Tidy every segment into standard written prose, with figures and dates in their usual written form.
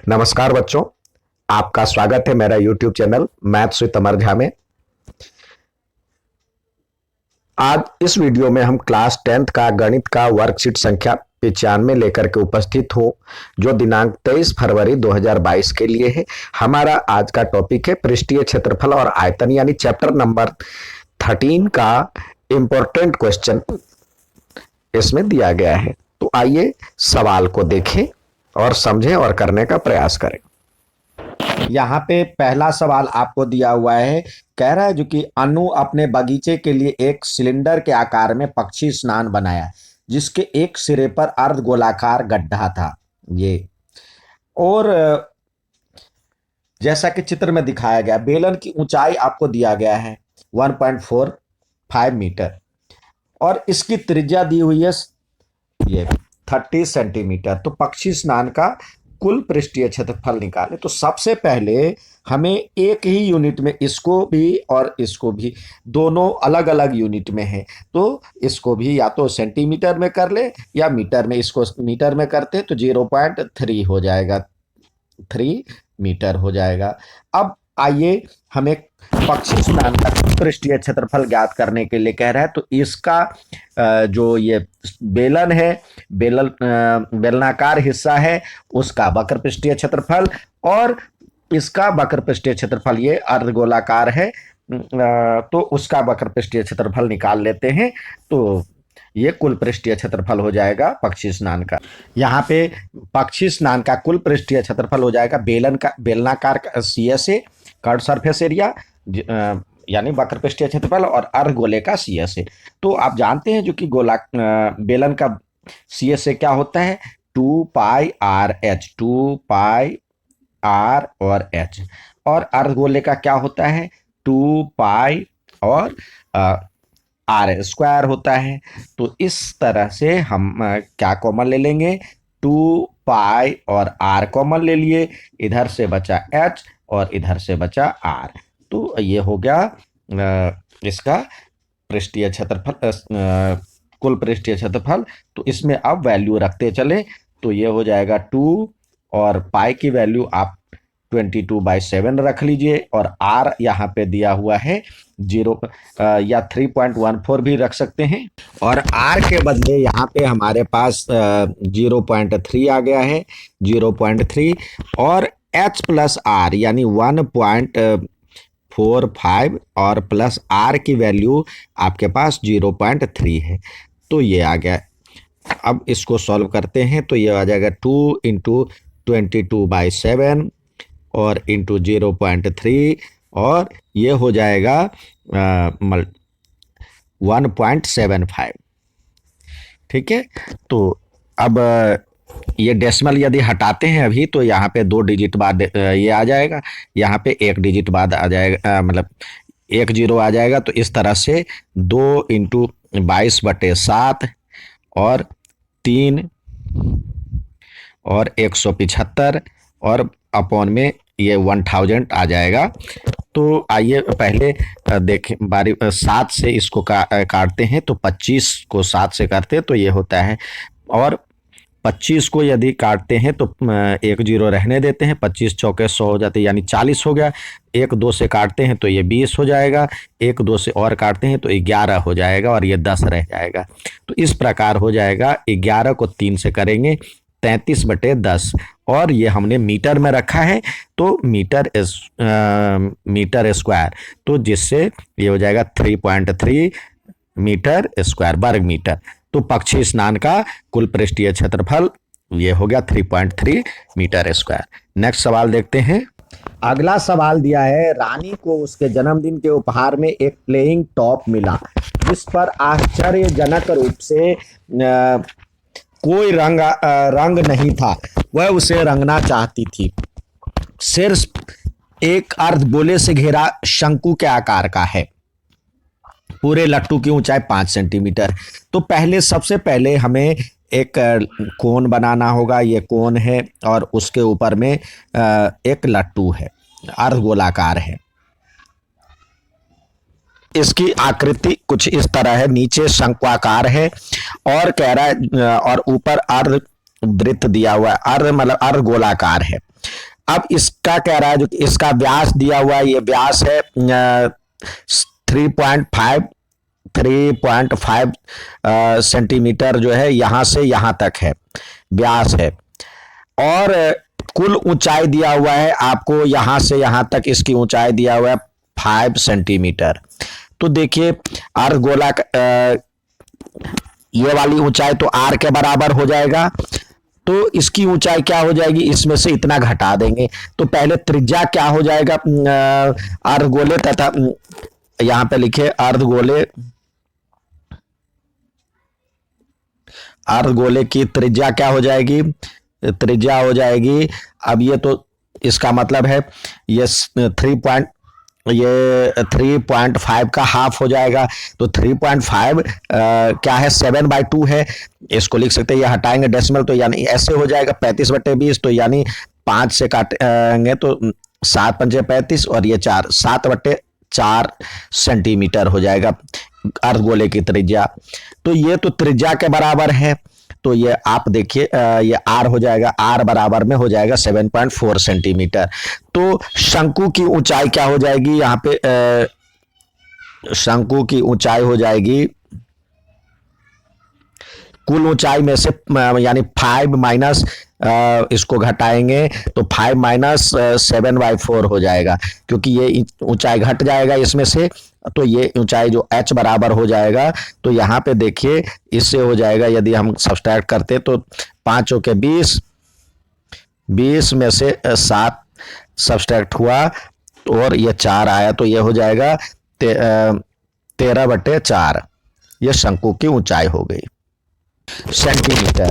नमस्कार बच्चों, आपका स्वागत है मेरा YouTube चैनल मैथ्स विद अमर झा में। आज इस वीडियो में हम क्लास 10th का गणित का वर्कशीट संख्या 95 लेकर के उपस्थित हो, जो दिनांक 23 फरवरी 2022 के लिए है। हमारा आज का टॉपिक है पृष्ठीय क्षेत्रफल और आयतन, यानी चैप्टर नंबर 13 का इंपॉर्टेंट क्वेश्चन इसमें दिया गया है। तो आइए सवाल को देखें और समझें और करने का प्रयास करें। यहाँ पे पहला सवाल आपको दिया हुआ है, कह रहा है जो कि अनु अपने बगीचे के लिए एक सिलेंडर के आकार में पक्षी स्नान बनाया, जिसके एक सिरे पर अर्ध गोलाकार गड्ढा था। ये और जैसा कि चित्र में दिखाया गया, बेलन की ऊंचाई आपको दिया गया है 1.45 मीटर और इसकी त्रिज्या दी हुई है ये 30 सेंटीमीटर। तो पक्षी स्नान का कुल पृष्ठीय क्षेत्रफल निकालें। तो सबसे पहले हमें एक ही यूनिट में, इसको भी और इसको भी, दोनों अलग अलग यूनिट में है, तो इसको भी या तो सेंटीमीटर में कर ले या मीटर में। इसको मीटर में करते तो 0.3 हो जाएगा, 3 मीटर हो जाएगा। अब आइए हमें पक्षी स्नान का पृष्ठीय क्षेत्रफल ज्ञात करने के लिए कह रहा है। तो इसका जो ये बेलन है, बेलनाकार हिस्सा है, उसका वक्र पृष्ठीय क्षेत्रफल, और इसका वक्र पृष्ठीय क्षेत्रफल ये अर्धगोलाकार है, तो उसका वक्र पृष्ठीय क्षेत्रफल निकाल लेते हैं। तो ये कुल पृष्ठीय क्षेत्रफल हो जाएगा पक्षी स्नान का। यहाँ पे पक्षी स्नान का कुल पृष्ठीय क्षेत्रफल हो जाएगा बेलनाकार का CSA, कर्व सरफेस एरिया, यानी वक्र पृष्ठीय क्षेत्रफल, और अर्धगोले का CSA। तो आप जानते हैं जो कि बेलन का CSA क्या होता है, 2πRh, 2πR और H, और अर्धगोले का क्या होता है, 2π और R स्क्वायर होता है। तो इस तरह से हम क्या कॉमन ले लेंगे, 2π और R कॉमन ले लिए, इधर से बचा H और इधर से बचा R। तो ये हो गया इसका पृष्ठीय क्षेत्रफल, कुल पृष्ठीय क्षेत्रफल। तो इसमें अब वैल्यू रखते चले, तो ये हो जाएगा 2 और पाई की वैल्यू आप 22/7 रख लीजिए, और R यहाँ पे दिया हुआ है 0 या 3.14 भी रख सकते हैं, और R के बदले यहाँ पे हमारे पास 0.3 आ गया है, 0.3, और H प्लस R यानी 1.45 और प्लस R की वैल्यू आपके पास 0.3 है। तो ये आ गया। अब इसको सॉल्व करते हैं तो ये आ जाएगा 2 × 22/7 और इंटू 0.3, और ये हो जाएगा 1.75। ठीक है। तो अब ये डेसिमल यदि हटाते हैं अभी, तो यहाँ पे 2 डिजिट बाद ये आ जाएगा, यहाँ पे 1 डिजिट बाद आ जाएगा, मतलब 1 0 आ जाएगा। तो इस तरह से 2 × 22/7 और 3 और 175 और अपॉन में ये 1000 आ जाएगा। तो आइए पहले देखें, 7 से इसको काटते हैं, तो 25 को 7 से काटते हैं तो ये होता है, और 25 को यदि काटते हैं तो 1 0 रहने देते हैं, 25 चौके 100 हो जाते हैं, यानी 40 हो गया। 1 2 से काटते हैं तो ये 20 हो जाएगा, 1 2 से और काटते हैं तो 11 हो जाएगा, और ये 10 रह जाएगा। तो इस प्रकार हो जाएगा, 11 को 3 से करेंगे 33/10, और ये हमने मीटर में रखा है, तो मीटर स्क्वायर, तो जिससे ये हो जाएगा 3.3 मीटर स्क्वायर, वर्ग मीटर। तो पक्षी स्नान का कुल पृष्ठीय क्षेत्रफल ये हो गया 3.3 मीटर स्क्वायर। नेक्स्ट सवाल देखते हैं। अगला सवाल दिया है, रानी को उसके जन्मदिन के उपहार में एक प्लेइंग टॉप मिला, जिस पर आश्चर्यजनक रूप से कोई रंग नहीं था। वह उसे रंगना चाहती थी। सिर्फ एक अर्धगोले से घिरा शंकु के आकार का है। पूरे लट्टू की ऊंचाई 5 सेंटीमीटर। तो सबसे पहले हमें एक कोन बनाना होगा। ये कोन है और उसके ऊपर में एक लट्टू है, अर्धगोलाकार है। इसकी आकृति कुछ इस तरह है, नीचे शंक्वाकार है और कह रहा है और ऊपर अर्ध वृत्त दिया हुआ है, अर्ध मतलब अर्ध गोलाकार है। अब इसका कह रहा है जो इसका व्यास दिया हुआ है, ये व्यास है 3.5 सेंटीमीटर जो है, यहां से यहां तक है व्यास है। और कुल ऊंचाई दिया हुआ है आपको, यहां से यहां तक इसकी ऊंचाई दिया हुआ है 5 सेंटीमीटर। तो देखिए अर्धगोला ये वाली ऊंचाई तो आर के बराबर हो जाएगा, तो इसकी ऊंचाई क्या हो जाएगी, इसमें से इतना घटा देंगे। तो पहले त्रिज्या क्या हो जाएगा अर्धगोले तथा यहां पे लिखे अर्धगोले की त्रिज्या क्या हो जाएगी, त्रिज्या हो जाएगी। अब ये तो इसका मतलब है ये 3.5 का हाफ हो जाएगा। तो 3.5 क्या है, 7/2 है, इसको लिख सकते हैं। ये हटाएंगे डेसिमल तो यानी ऐसे हो जाएगा 35/20, तो यानी 5 से काटेंगे तो 7 पंजे 35 और ये 4, 7/4 सेंटीमीटर हो जाएगा अर्धगोले की त्रिज्या। तो ये तो त्रिज्या के बराबर है। तो ये आप देखिए ये आर हो जाएगा, आर बराबर में हो जाएगा 7.4 सेंटीमीटर। तो शंकु की ऊंचाई क्या हो जाएगी, यहाँ पे शंकु की ऊंचाई हो जाएगी कुल ऊंचाई में से यानी 5 माइनस इसको घटाएंगे तो 5 माइनस 7/4 हो जाएगा, क्योंकि ये ऊंचाई घट जाएगा इसमें से। तो ये ऊंचाई जो h बराबर हो जाएगा, तो यहाँ पे देखिए इससे हो जाएगा, यदि हम सब्सट्रैक्ट करते तो 5 के 20 में से 7 सब्सट्रैक्ट हुआ और ये 4 आया, तो ये हो जाएगा 13/4। ये शंकु की ऊंचाई हो गई सेंटीमीटर।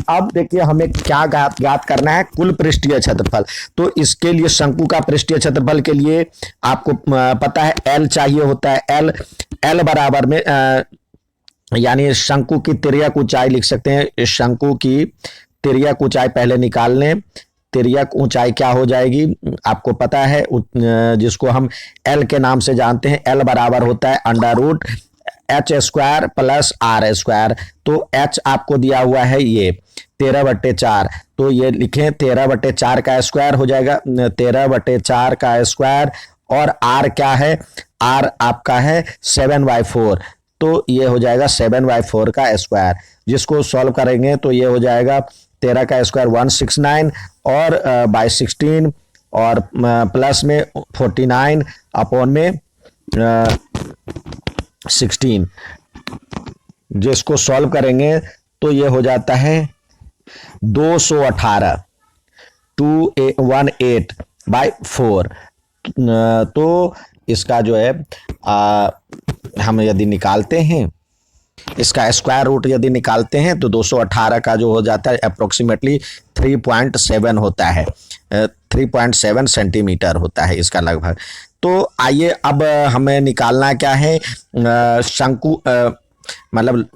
अब देखिए हमें क्या ज्ञात करना है, कुल पृष्ठीय क्षेत्रफल। तो इसके लिए शंकु का पृष्ठीय क्षेत्रफल के लिए आपको पता है एल चाहिए होता है। एल बराबर में यानी शंकु की तिर्यक ऊंचाई लिख सकते हैं। शंकु की तिर्यक ऊंचाई पहले निकाल लें। तिर्यक ऊंचाई क्या हो जाएगी आपको पता है, जिसको हम एल के नाम से जानते हैं। एल बराबर होता है √h² प्लस r²। तो h आपको दिया हुआ है ये 13/4, तो ये लिखें 13/4 का स्क्वायर हो जाएगा, 13/4 का स्क्वायर। और r क्या है, r आपका है 7/4, तो ये हो जाएगा 7/4 का स्क्वायर। जिसको सॉल्व करेंगे तो ये हो जाएगा 13 का स्क्वायर 169 और बाई 16 और प्लस में 49 अपॉन में 16। जिसको सॉल्व करेंगे तो ये हो जाता है 218 218/4। तो इसका जो है हम यदि निकालते हैं, इसका स्क्वायर रूट यदि निकालते हैं तो 218 का जो हो जाता है अप्रोक्सीमेटली 3.7 होता है, 3.7 सेंटीमीटर होता है इसका लगभग। तो आइए अब हमें निकालना क्या है, शंकु मतलब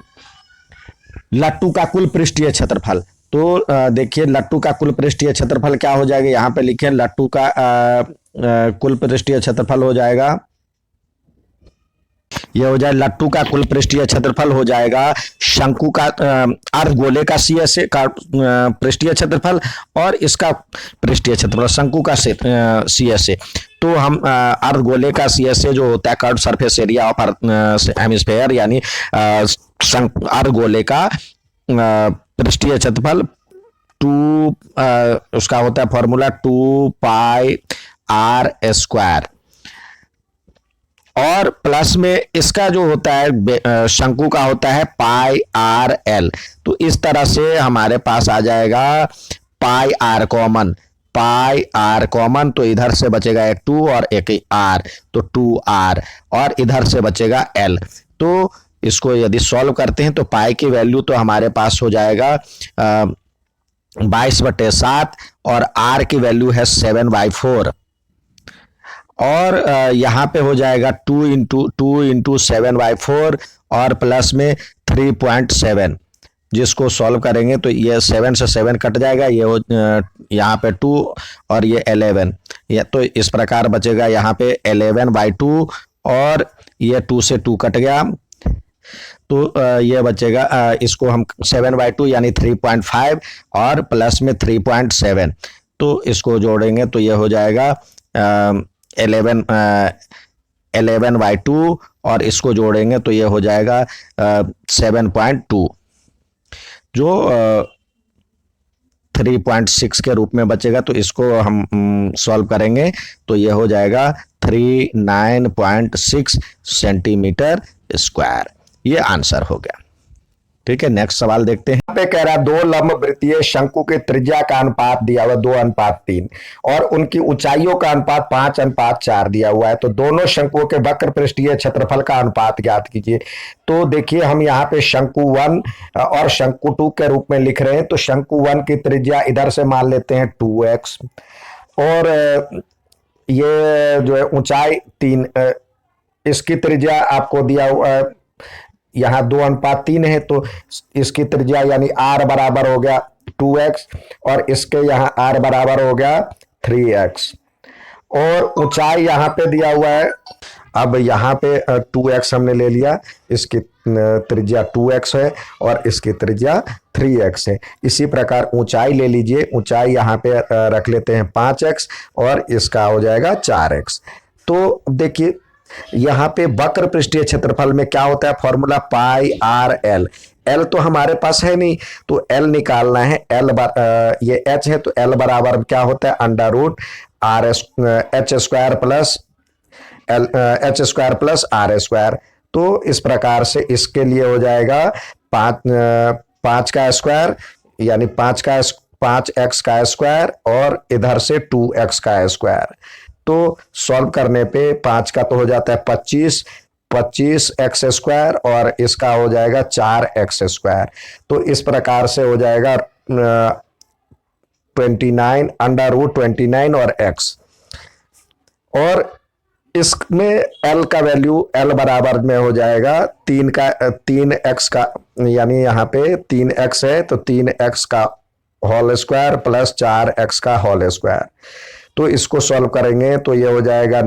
लट्टू का कुल पृष्ठीय क्षेत्रफल। तो देखिए लट्टू का कुल पृष्ठीय क्षेत्रफल क्या हो जाएगा, यहाँ पे लिखे लट्टू का कुल पृष्ठीय क्षेत्रफल हो जाएगा, यह हो जाए लट्टू का कुल पृष्ठीय क्षेत्रफल हो जाएगा शंकु का अर्धगोले का CSA का पृष्ठीय क्षेत्रफल और इसका पृष्ठीय क्षेत्रफल शंकु का CSA। तो हम अर्धगोले का CSA जो होता है curve surface area of hemisphere, यानी अर्धगोले का पृष्ठीय क्षेत्रफल 2 उसका होता है फॉर्मूला 2πr²। और प्लस में इसका जो होता है शंकु का होता है πrl। तो इस तरह से हमारे पास आ जाएगा πr कॉमन, तो इधर से बचेगा एक 2 और एक r, तो 2r, और इधर से बचेगा l। तो इसको यदि सॉल्व करते हैं तो पाई की वैल्यू तो हमारे पास हो जाएगा 22/7 और r की वैल्यू है 7/4। और यहाँ पे हो जाएगा 2 इंटू 7/4 और प्लस में 3.7। जिसको सॉल्व करेंगे तो ये 7 से 7 कट जाएगा, ये यहाँ पे 2 और ये 11, ये तो इस प्रकार बचेगा यहाँ पे 11/2 और ये 2 से 2 कट गया। तो ये बचेगा, इसको हम 7/2 यानी 3.5 और प्लस में 3.7, तो इसको जोड़ेंगे तो ये हो जाएगा 11/2 और इसको जोड़ेंगे तो ये हो जाएगा 7.2, जो 3.6 के रूप में बचेगा। तो इसको हम सॉल्व करेंगे तो ये हो जाएगा 39.6 सेंटीमीटर स्क्वायर। ये आंसर हो गया। ठीक है, नेक्स्ट सवाल देखते हैं। यहाँ पे कह रहा है दो लंब वृत्तीय शंकु के त्रिज्या का अनुपात दिया हुआ 2:3 और उनकी ऊंचाइयों का अनुपात 5:4 दिया हुआ है। तो दोनों शंकुओं के वक्र पृष्ठीय क्षेत्रफल का अनुपात ज्ञात कीजिए। तो देखिए, हम यहाँ पे शंकु 1 और शंकु 2 के रूप में लिख रहे हैं। तो शंकु 1 की त्रिज्या इधर से मान लेते हैं 2x, और ये जो है ऊंचाई 3, इसकी त्रिज्या आपको दिया हुआ यहाँ 2:3 है, तो इसकी त्रिज्या यानी r बराबर हो गया 2x और इसके यहाँ r बराबर हो गया 3x, और ऊंचाई यहाँ पे दिया हुआ है। अब यहाँ पे 2x हमने ले लिया, इसकी त्रिज्या 2x है और इसकी त्रिज्या 3x है। इसी प्रकार ऊंचाई ले लीजिए, ऊंचाई यहाँ पे रख लेते हैं 5x और इसका हो जाएगा 4x। तो देखिए, यहाँ पे वक्र पृष्ठीय क्षेत्रफल में क्या होता है, फॉर्मूला पाई आर एल। एल तो हमारे पास है नहीं, तो एल निकालना है। ये एच है, तो एल बराबर क्या होता है, under root R H square plus R square. तो इस प्रकार से इसके लिए हो जाएगा 5 का स्क्वायर यानी 5x का स्क्वायर और इधर से 2x का स्क्वायर। तो सॉल्व करने पे 5 का तो हो जाता है 25x स्क्वायर और इसका हो जाएगा 4x स्क्वायर। तो इस प्रकार से हो जाएगा 29 अंडर रूट 29 और x, और इसमें l का वैल्यू l बराबर में हो जाएगा 3x का, यानी यहाँ पे 3x है तो 3x का होल स्क्वायर प्लस 4x का होल स्क्वायर। तो इसको सॉल्व करेंगे तो ये हो जाएगा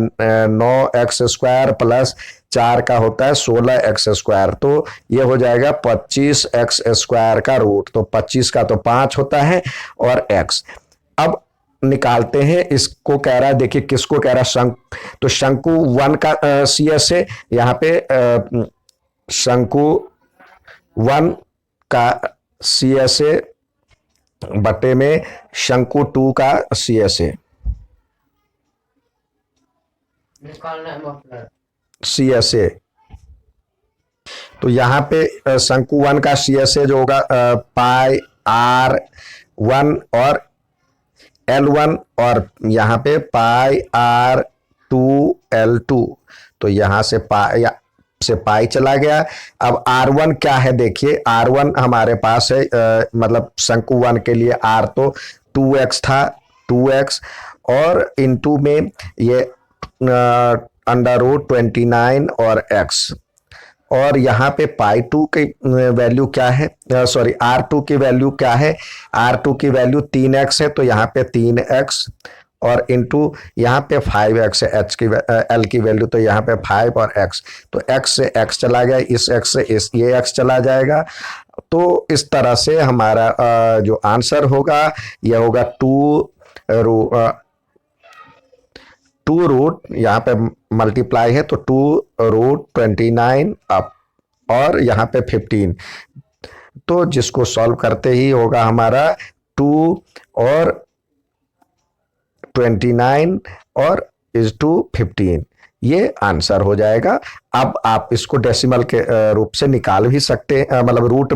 9x स्क्वायर प्लस 4 का होता है 16x स्क्वायर। तो ये हो जाएगा 25x स्क्वायर का रूट। तो 25 का तो 5 होता है और x। अब निकालते हैं, इसको कह रहा है, देखिए किसको कह रहा है, तो शंकु 1 का CS है यहाँ पे, शंकु 1 का CS है बटे में शंकु 2 का CS है, CSA। तो यहाँ पे शंकु 1 का CSA जो होगा पाई R1 और L1 और यहाँ पे पाई R2L2। तो यहाँ से पाई चला गया। अब R1 क्या है, देखिए R1 हमारे पास है, मतलब शंकु 1 के लिए R तो 2x था, 2x और इनटू में ये अंडर रूट 29 और x, और यहाँ पे पाई 2 की वैल्यू क्या है, सॉरी R2 की वैल्यू क्या है, R2 की वैल्यू 3x है, तो यहाँ पे 3x और इनटू यहाँ पे 5x है, L की वैल्यू, तो यहाँ पे 5 और x, तो x से x चला गया, इस x से ये x चला जाएगा। तो इस तरह से हमारा जो आंसर होगा यह होगा 2 रूट यहाँ पे मल्टीप्लाई है तो 2 रूट 29 अप और यहाँ पे 15। तो जिसको सॉल्व करते ही होगा हमारा 2 और 29 और इज टू 15, ये आंसर हो जाएगा। अब आप इसको डेसिमल के रूप से निकाल भी सकते हैं, मतलब रूट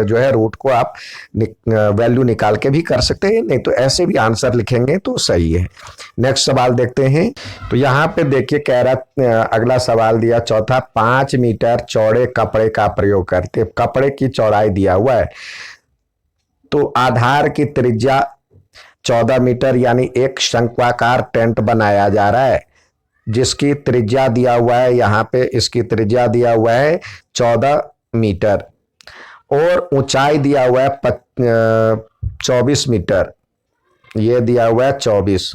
जो है रूट को आप वैल्यू निकाल के भी कर सकते हैं, नहीं तो ऐसे भी आंसर लिखेंगे तो सही है। नेक्स्ट सवाल देखते हैं। तो यहाँ पे देखिए कह रहा, अगला सवाल दिया चौथा, 5 मीटर चौड़े कपड़े का प्रयोग करते, कपड़े की चौड़ाई दिया हुआ है। तो आधार की त्रिज्या 14 मीटर यानी एक शंक्वाकार टेंट बनाया जा रहा है जिसकी त्रिज्या दिया हुआ है, यहाँ पे इसकी त्रिज्या दिया हुआ है 14 मीटर और ऊंचाई दिया हुआ है 24 मीटर, ये दिया हुआ है 24।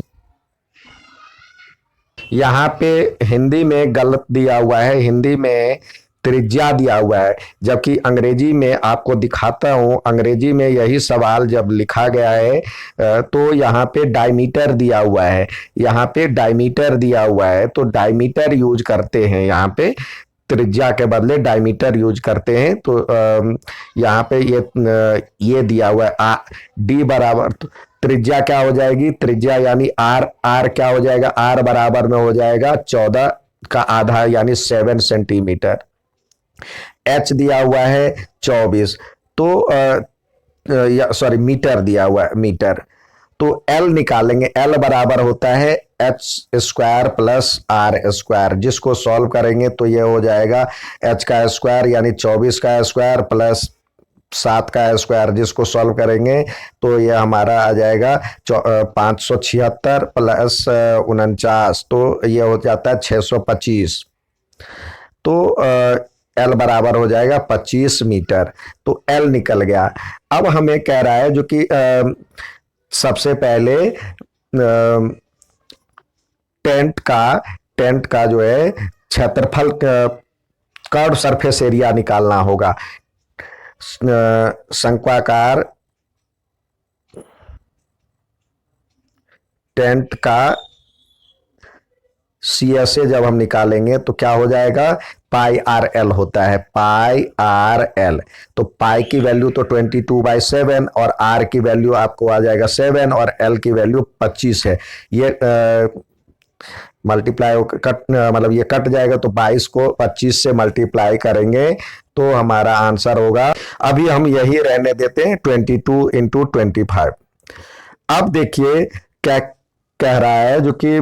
यहाँ पे हिंदी में गलत दिया हुआ है, हिंदी में त्रिज्या दिया हुआ है, जबकि अंग्रेजी में आपको दिखाता हूं, अंग्रेजी में यही सवाल जब लिखा गया है तो यहाँ पे डायमीटर दिया हुआ है, यहाँ पे डायमीटर दिया हुआ है, तो डायमीटर यूज करते हैं यहाँ पे, त्रिज्या के बदले डायमीटर यूज करते हैं। तो यहाँ पे ये दिया हुआ है डी बराबर, तो त्रिज्या क्या हो जाएगी, त्रिज्या यानी आर, आर क्या हो जाएगा, आर बराबर में हो जाएगा 14 का आधा यानी 7 सेंटीमीटर। एच दिया हुआ है 24, तो सॉरी मीटर दिया हुआ है, मीटर। तो एल निकालेंगे, एल बराबर होता है H square plus R square, जिसको सॉल्व करेंगे तो ये हो जाएगा एच का स्क्वायर यानी 24 का स्क्वायर प्लस 7 का स्क्वायर, जिसको सॉल्व करेंगे तो ये हमारा आ जाएगा 576 प्लस 49, तो ये हो जाता है 625। तो एल बराबर हो जाएगा 25 मीटर, तो एल निकल गया। अब हमें कह रहा है जो कि सबसे पहले टेंट का जो है क्षेत्रफल, कर्व सरफेस एरिया निकालना होगा। शंक्वाकार टेंट का CSA जब हम निकालेंगे तो क्या हो जाएगा, पाई आर एल होता है, पाई आर एल। तो पाई की वैल्यू तो 22/7 और आर की वैल्यू आपको आ जाएगा 7 और एल की वैल्यू 25 है। ये मल्टीप्लाई कट, मतलब ये कट जाएगा, तो 22 को 25 से मल्टीप्लाई करेंगे तो हमारा आंसर होगा, अभी हम यही रहने देते हैं 22 इंटू 25। अब देखिए क्या कह रहा है, जो कि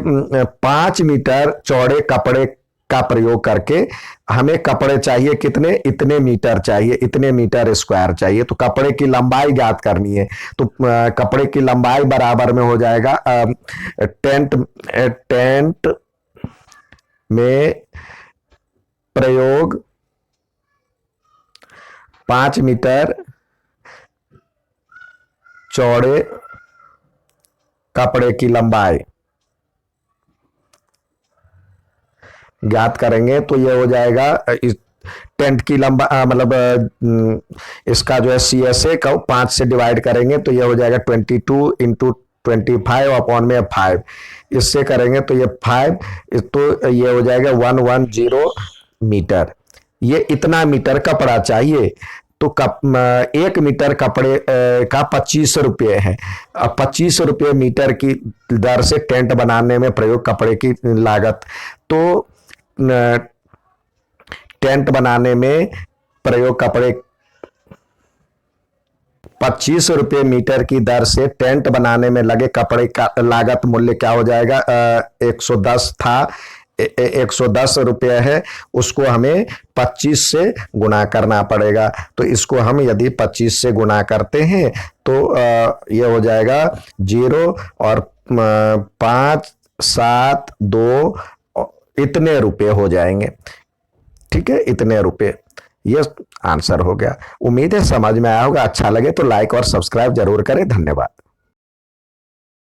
5 मीटर चौड़े कपड़े का प्रयोग करके हमें कपड़े चाहिए कितने, इतने मीटर चाहिए, इतने मीटर स्क्वायर चाहिए। तो कपड़े की लंबाई ज्ञात करनी है, तो कपड़े की लंबाई बराबर में हो जाएगा टेंट में प्रयोग 5 मीटर चौड़े कपड़े की लंबाई ज्ञात करेंगे तो ये हो जाएगा, इस टेंट की लंबाई मतलब इसका जो है CSA का 5 से डिवाइड करेंगे तो ये हो जाएगा 22 इंटू 25 अपॉन में 5, इससे करेंगे तो ये 5, तो ये हो जाएगा 110 मीटर। ये इतना मीटर कपड़ा चाहिए, तो 1 मीटर कपड़े का 25 रुपये है। अब 25 रुपये मीटर की दर से टेंट बनाने में प्रयोग कपड़े की लागत, तो टेंट बनाने में प्रयोग कपड़े 25 रुपये मीटर की दर से टेंट बनाने में लगे कपड़े का लागत मूल्य क्या हो जाएगा, 110 था, 110 रुपये है, उसको हमें 25 से गुना करना पड़ेगा। तो इसको हम यदि 25 से गुना करते हैं तो ये हो जाएगा 0 और 5 7 2 इतने रुपये हो जाएंगे। ठीक है, इतने रुपये, ये आंसर हो गया। उम्मीद है समझ में आया होगा। अच्छा लगे तो लाइक और सब्सक्राइब जरूर करें। धन्यवाद।